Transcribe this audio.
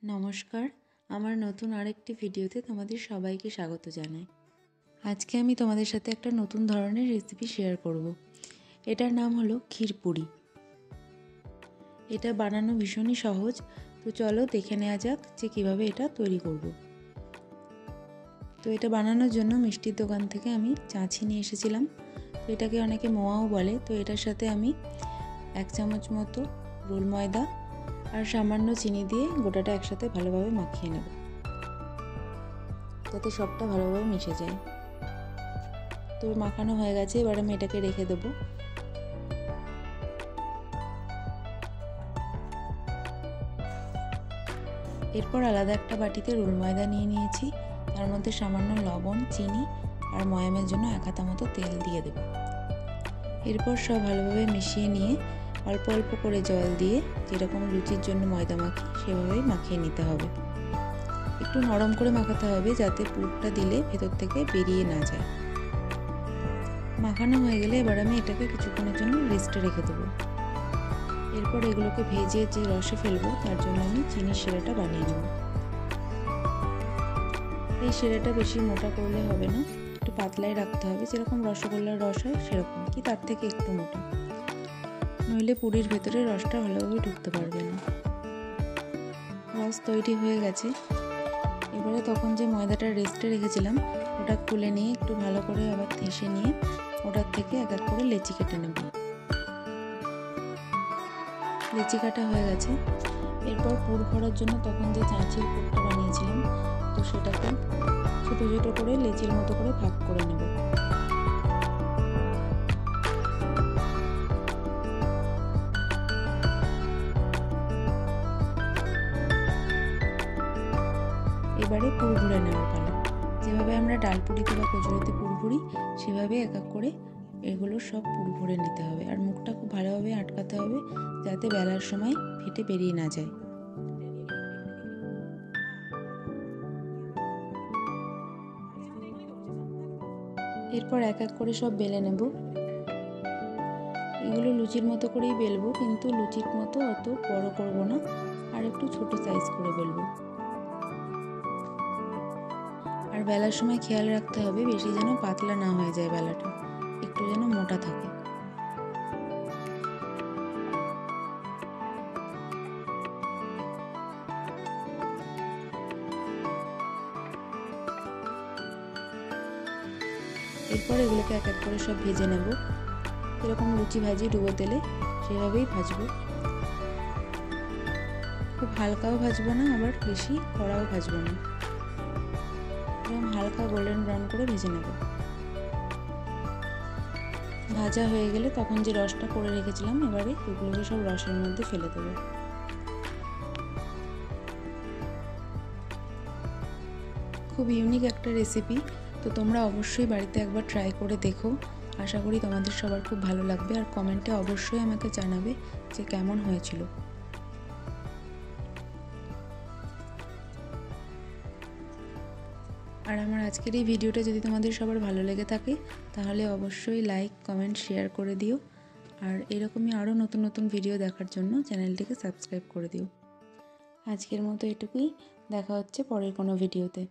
নমস্কার, আমার নতুন আরেকটি ভিডিওতে তোমাদের সবাইকে স্বাগত জানাই। আজকে আমি তোমাদের সাথে একটা নতুন ধরনের রেসিপি শেয়ার করব। এটার নাম হলো ক্ষীরপুরি। এটা বানানো ভীষণই সহজ, তো চলো দেখে নেওয়া যাক যে কীভাবে এটা তৈরি করব। তো এটা বানানোর জন্য মিষ্টির দোকান থেকে আমি চাঁছি নিয়ে এসেছিলাম। তো এটাকে অনেকে মোয়াও বলে। তো এটার সাথে আমি 1 চামচ মতো রোল ময়দা আর সামান্য চিনি দিয়ে গোটাটা একসাথে ভালোভাবে মাখিয়ে নেব, যাতে সবটা ভালোভাবে মিশে যায়। তো মাখানো হয়ে গেছে, এবার আমি এটাকে রেখে দেবো। এরপর আলাদা একটা বাটিতে রোল ময়দা নিয়ে নিয়েছি, তার মধ্যে সামান্য লবণ, চিনি আর ময়ামের জন্য 1 হাতা মতো তেল দিয়ে দেব। এরপর সব ভালোভাবে মিশিয়ে নিয়ে অল্প অল্প করে জল দিয়ে যেরকম লুচির জন্য ময়দা মাখি সেভাবেই মাখিয়ে নিতে হবে। একটু নরম করে মাখাতে হবে যাতে পুরটা দিলে ভেতর থেকে বেরিয়ে না যায়। মাখানো হয়ে গেলে এবার আমি এটাকে কিছুক্ষণের জন্য রেস্টে রেখে দেবো। এরপর এগুলোকে ভেজে যে রসে ফেলবো তার জন্য আমি চিনির শিরাটা বানিয়ে নেব। এই শিরাটা বেশি মোটা করলে হবে না, একটু পাতলাই রাখতে হবে, যেরকম রসগোল্লার রস হয় সেরকম, কি তার থেকে একটু মোটা, নইলে পুরির ভেতরে রসটা ভালোভাবে ঢুকতে পারবে না। রস তৈরি হয়ে গেছে। এবারে তখন যে ময়দাটা রেস্টে রেখেছিলাম ওটা খুলে নিয়ে একটু ভালো করে আবার থেসে নিয়ে ওটার থেকে এক এক করে লেচি কেটে নেব। লেচি কাটা হয়ে গেছে। এরপর পুর ভরার জন্য তখন যে চাঁচির পুরটা বানিয়েছিলাম, তো সেটাকে ছোটো ছোটো করে লেচির মতো করে ভাগ করে নেব। এবারে পুর ভরে নেওয়ার পালা। যেভাবে আমরা ডালপুরিতে বা কচুরিতে পুর ভরি সেভাবে এক এক করে এগুলো সব পুর ভরে নিতে হবে। আর মুখটা খুব ভালোভাবে আটকাতে হবে যাতে বেলার সময় ফেটে বেরিয়ে না যায়। এরপর এক এক করে সব বেলে নেব। এগুলো লুচির মতো করেই বেলবো, কিন্তু লুচির মতো অত বড় করব না, আর একটু ছোট সাইজ করে বেলবো। আর বেলার সময় খেয়াল রাখতে হবে বেশি যেন পাতলা না হয়ে যায় বেলাটা, একটু যেন মোটা থাকে। এরপর এগুলোকে এক এক করে সব ভেজে নেব। এরকম লুচি ভাজি ডুবো তেলে সেভাবেই ভাজবো। খুব হালকাও ভাজবো না, আবার বেশি কড়াও ভাজবো না, এরকম হালকা গোল্ডেন ব্রাউন করে ভেজে নেব। ভাজা হয়ে গেলে তখন যে রসটা করে রেখেছিলাম এবারে এগুলোকে সব রসের মধ্যে ফেলে দেবো। খুব ইউনিক একটা রেসিপি, তো তোমরা অবশ্যই বাড়িতে একবার ট্রাই করে দেখো। আশা করি তোমাদের সবার খুব ভালো লাগবে, আর কমেন্টে অবশ্যই আমাকে জানাবে যে কেমন হয়েছিল। আর আমার আজকের এই ভিডিওটা যদি তোমাদের সবার ভালো লেগে থাকে তাহলে অবশ্যই লাইক, কমেন্ট, শেয়ার করে দিও। আর এরকমই আরও নতুন নতুন ভিডিও দেখার জন্য চ্যানেলটিকে সাবস্ক্রাইব করে দিও। আজকের মতো এটুকুই, দেখা হচ্ছে পরের কোনো ভিডিওতে।